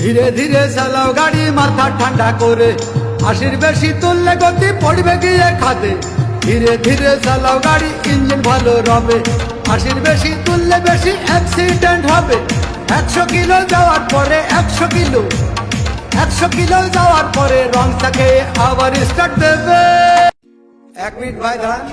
ধীরে ধীরে চালাও গাড়ি মাথা ঠান্ডা করে, 80 বেশি তুললে গতি পড়বে গিয়ে খাদে। ধীরে ধীরে চালাও গাড়ি, ইঞ্জিন ভালো রবে, 80 বেশি তুললে বেশি অ্যাক্সিডেন্ট হবে। 100 কিলো যাওয়ার পরে 100 কিলো যাওয়ার পরে রং থাকে আবার স্টার্ট দেবে। 1 মিনিট ভাই দাঁড়ান।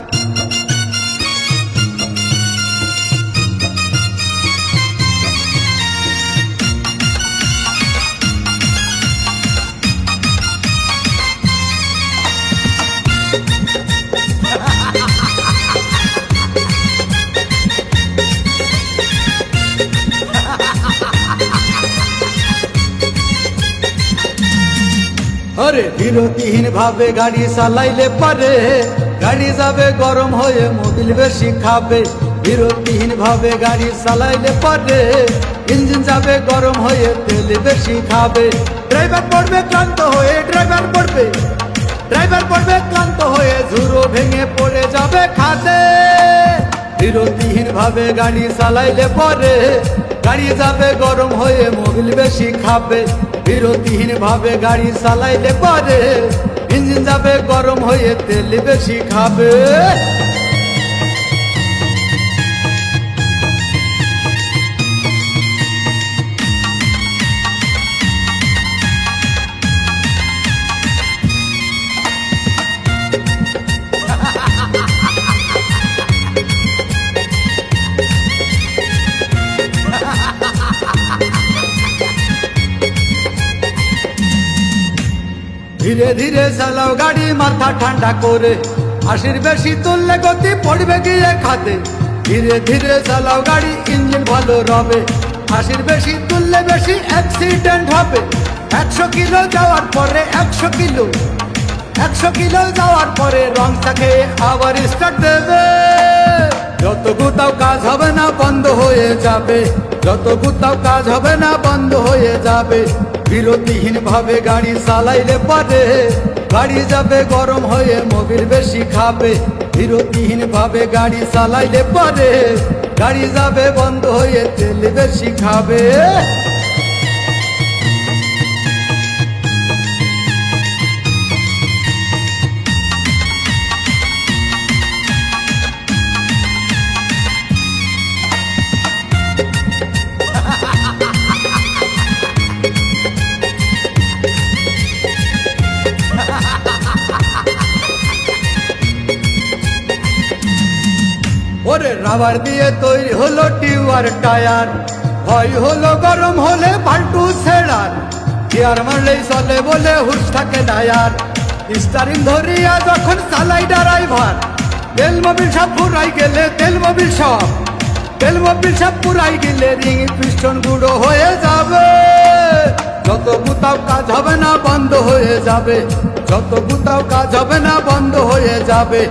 আরে বিরতিহীন ভাবে গাড়ি চালাইলে পারে, গাড়ি যাবে গরম হয়ে মোবিল বেশি খাবে। বিরতিহীন ভাবে গাড়ি চালাইলে পারে, ইঞ্জিন যাবে গরম হয়ে তেল বেশি খাবে। ড্রাইভার পড়বে ক্লান্ত হয়ে, ড্রাইভার পড়বে ক্লান্ত হয়ে, ঝুড়ো ভেঙে পড়ে যাবে খাদে। বিরতিহীন ভাবে গাড়ি চালাইলে পরে, গাড়ি যাবে গরম হয়ে মোবিল বেশি খাবে। বিরতিহীন ভাবে গাড়ি চালাইলে পরে, ইঞ্জিন যাবে গরম হয়ে তেল বেশি খাবে। ধীরে ধীরে চালাও গাড়ি মাথা ঠান্ডা করে, 80 বেশি তুললে গতি পড়বে গিয়ে খাদে। ধীরে ধীরে চালাও গাড়ি, ইঞ্জিন ভালো রবে, 80 বেশি তুললে বেশি অ্যাক্সিডেন্ট হবে। 100 কিলো যাওয়ার পরে 100 কিলো যাওয়ার পরে রং থাকে আবার স্টার্ট দেবে। যত গুতাও কাজ হবে না বন্ধ হয়ে যাবে, যত গুতাও কাজ হবে না বন্ধ হয়ে যাবে। বিরতিহীন ভাবে গাড়ি চালাইলে পারে, গাড়ি যাবে গরম হয়ে মোবিল বেশি খাবে। বিরতিহীন ভাবে গাড়ি চালাইলে পারে, গাড়ি যাবে বন্ধ হয়ে তেল বেশি খাবে। ওরে রাবার দিয়ে তৈরি হলো টিউবার টায়ার, ভয় হলো গরম হলে পাল্টু ছেড়ার। গিয়ার মারলেই চলে বলে হুশ থাকে না আর, স্টারিং ধরিয়া যখন চালাই ড্রাইভার। তেল মোবিল সব পুরাই গেলে, তেল মোবিল সব পুরাই গেলে রিং পিস্টন গুঁড়ো হয়ে যাবে। যত গুতাও কাজ হবে না বন্ধ হয়ে যাবে, যত গুতাও কাজ হবে না বন্ধ হয়ে যাবে।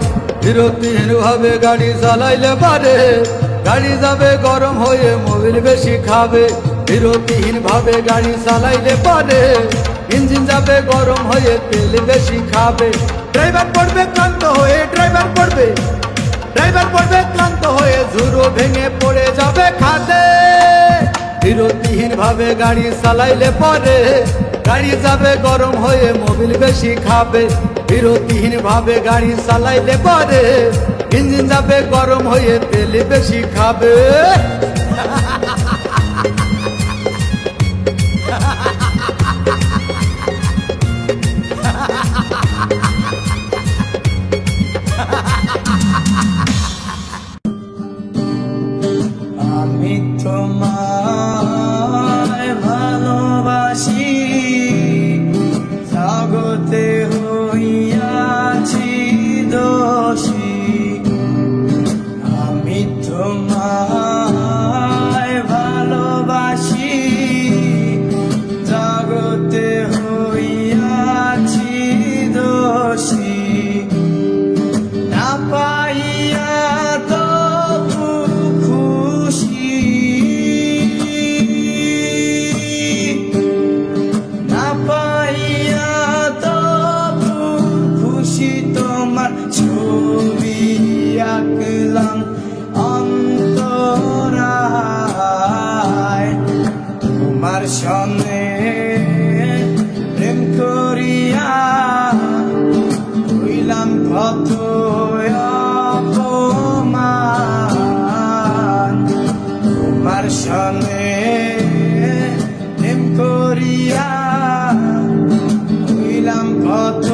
বিরতিহীন ভাবে গাড়ি চালাইলে পারে, গাড়ি যাবে গরম হয়ে মোবিল বেশি খাবে। বিরতিহীন ভাবে গাড়ি চালাইলে পারে, ইঞ্জিন যাবে গরম হয়ে তেল বেশি খাবে। ড্রাইভার পড়বে ক্লান্ত হয়ে, ড্রাইভার পড়বে ক্লান্ত হয়ে, ঝুড়ো ভেঙে পড়ে যাবে খাদে। বিরতিহীন ভাবে গাড়ি চালাইলে পরে, গাড়ি যাবে গরম হয়ে মোবিল বেশি খাবে। বিরতিহীন ভাবে গাড়ি চালাইলে পরে, ইঞ্জিন যাবে গরম হয়ে তেল বেশি খাবে। আমি তোমায় ভালোবাসি, জগতে হইয়াছি দোষী। আমি তোমায় ভালোবাসি, জগতে করিয়া হইলাম কত অপমান তোমার সঙ্গে প্রেম করিয়া হইলাম কত